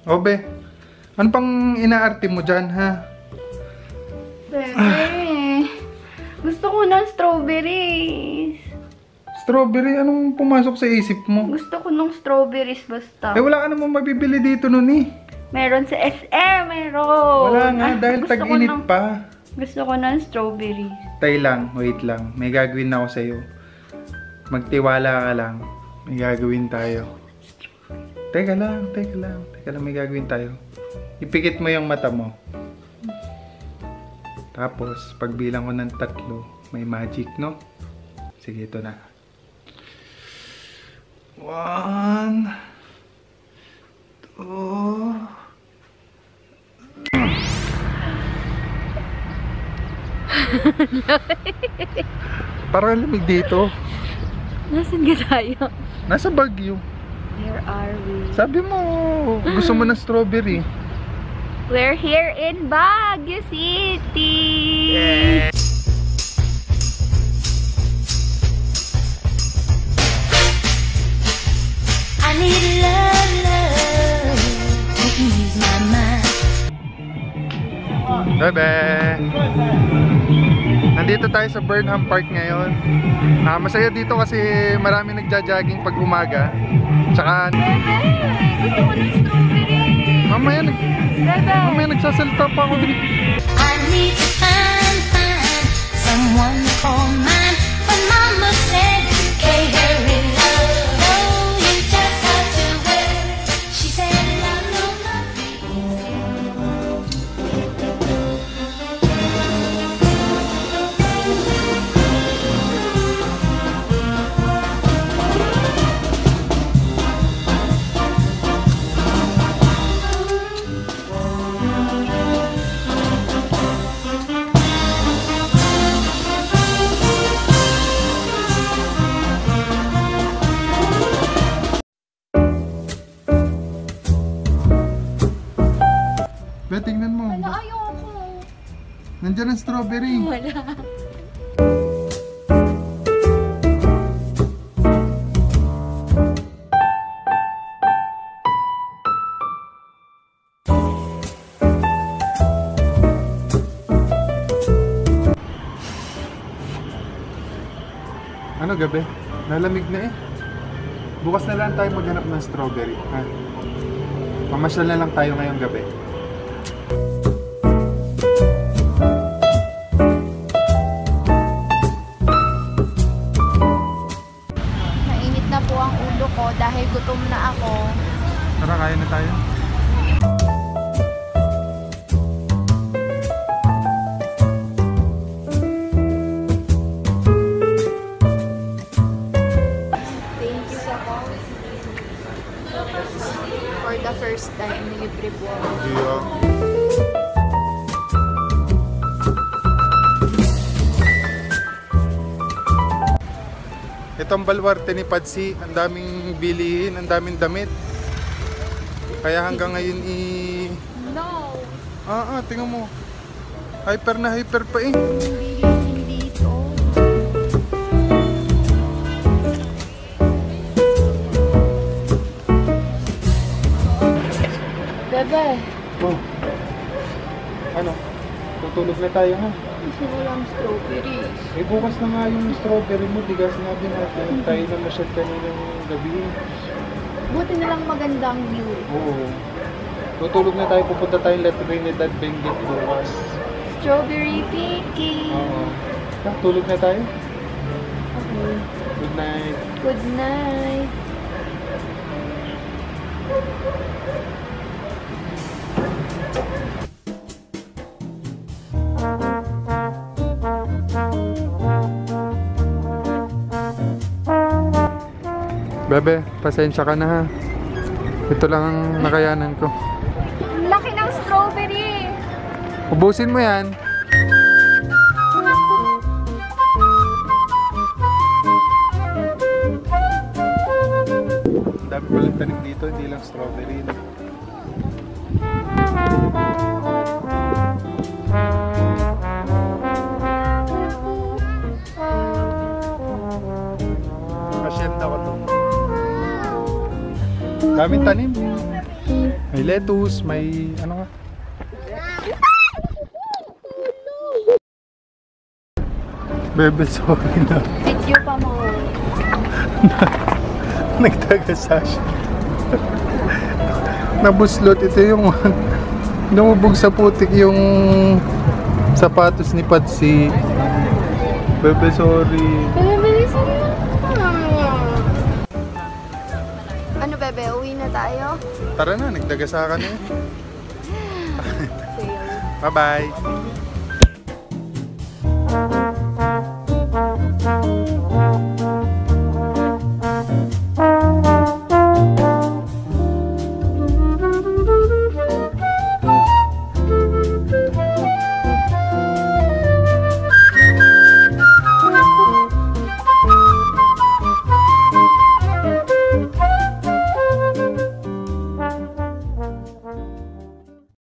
Obe, ano pang inaarte mo dyan, ha? Bebe, gusto ko ng strawberries. Strawberry? Anong pumasok sa isip mo? Gusto ko ng strawberries basta. Eh, wala ka namang mabibili dito nun eh. Meron sa SM, meron. Wala nga, dahil gusto tag-init ko pa. Gusto ko ng strawberries. Tay lang, wait lang. May gagawin ako sa'yo. Magtiwala ka lang. May gagawin tayo. Teka lang, may gagawin tayo. Ipikit mo yung mata mo. Tapos, pagbilang ko ng 3, may magic, no? Sige, ito na. 1, 2... Parang lamig dito. Nasaan ka tayo? Nasa Baguio. Where are we? Sabi mo, gusto mo ng strawberry. We're here in Baguio City. Yeah. I need love, love to ease my mind. Bebe! Nandito tayo sa Burnham Park ngayon. Masaya dito kasi marami nagja-jogging pag umaga. Tsaka... Bebe! Gusto ko ng strawberry! Mamaya nagsasalita pa ako dito. I need to find someone to call mine. But mama said you can't hurry love. No, you just have to wait. She said love, no, Be, tingnan mo. Ano, ayoko. Nandiyan ang strawberry. Wala. Ano gabi? Nalamig na eh. Bukas na lang tayo maghanap ng strawberry. Ha? Mamasyal na lang tayo ngayong gabi. Mainit na po ang ulo ko dahil gutom na ako. Tara, kaya na tayo. Thank you sa coffee. For the first time, nilibre po ako. Yeah. Itong baluarte ni Patsy, ang daming bilihin, ang daming damit. Kaya hanggang ngayon No! tingnan mo. Hyper na hyper pa eh. Hindi dito. Bebe, Oh. Ano? Tutulog na tayo ha? gusto ko lang strawberries. Eh bukas na nga yung strawberry mo, digas na din natin. Tayo na masyad kaninang gabi. Buti na lang magandang view. Oo. Tutulog na tayo, pupunta tayong La Trinidad Benguet bukas. Strawberry picking. Oo. Tulog na tayo. Okay. Good night. Good night. Bebe, pasensya ka na ha. Ito lang ang nakayanan ko. Ang laki ng strawberry. Ubusin mo yan. Dami palang tanim dito, hindi lang strawberry. Asyenda ko to. Daming tanim. May lettuce, may ano nga? Bebe, sorry na. Video pa mo. Nagtagasa siya. Nabuslot. Ito yung namubog sa putik yung sapatos ni Patsy. Bebe, sorry. Ano bebe, uwi na tayo? Tara na, nagdagasa ka na eh. Bye-bye.